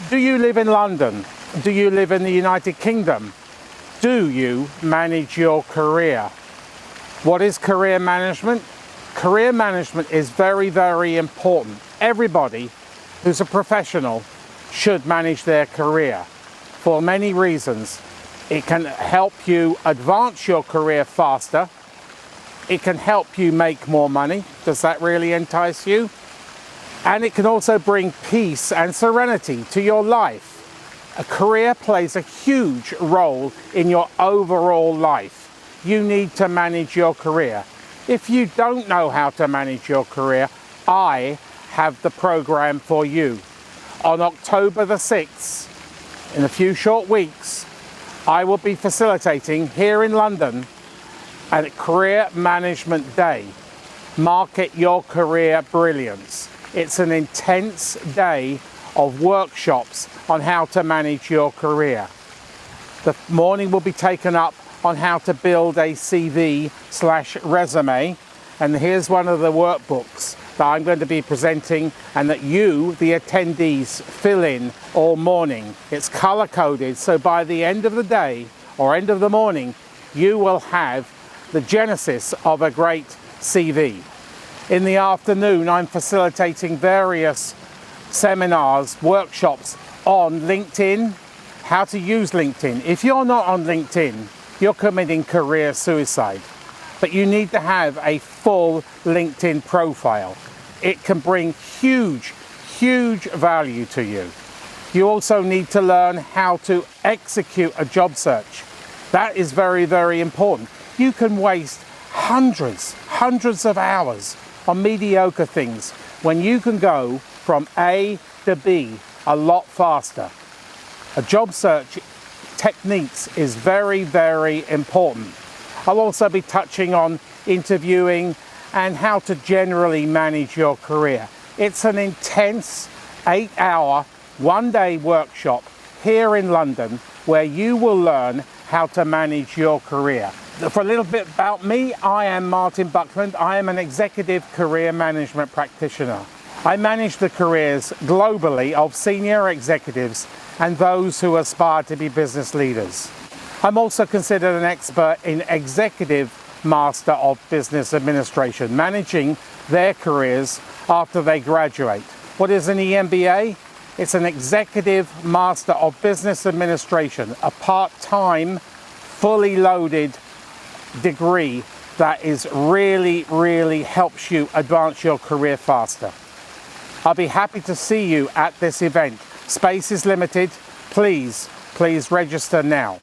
Do you live in London? Do you live in the United Kingdom? Do you manage your career? What is career management? Career management is very, very important. Everybody who's a professional should manage their career for many reasons. It can help you advance your career faster. It can help you make more money. Does that really entice you? And it can also bring peace and serenity to your life. A career plays a huge role in your overall life. You need to manage your career. If you don't know how to manage your career, I have the program for you. On October the 6th, in a few short weeks, I will be facilitating here in London a Career Management Day. Market your career brilliance. It's an intense day of workshops on how to manage your career. The morning will be taken up on how to build a CV/resume, and here's one of the workbooks that I'm going to be presenting and that you, the attendees, fill in all morning. It's color coded, so by the end of the day or end of the morning, you will have the genesis of a great CV. In the afternoon, I'm facilitating various seminars, workshops on LinkedIn, how to use LinkedIn. If you're not on LinkedIn, you're committing career suicide. But you need to have a full LinkedIn profile. It can bring huge, huge value to you. You also need to learn how to execute a job search. That is very, very important. You can waste hundreds of hours on mediocre things when you can go from A to B a lot faster. A job search techniques is very, very important. I'll also be touching on interviewing and how to generally manage your career. It's an intense 8-hour, one-day workshop here in London where you will learn how to manage your career. For a little bit about me, I am Martin Buckland. I am an executive career management practitioner. I manage the careers globally of senior executives and those who aspire to be business leaders. I'm also considered an expert in Executive Master of Business Administration, managing their careers after they graduate. What is an EMBA? It's an Executive Master of Business Administration, a part-time, fully loaded degree that is really helps you advance your career faster. I'll be happy to see you at this event. Space is limited. Please register now.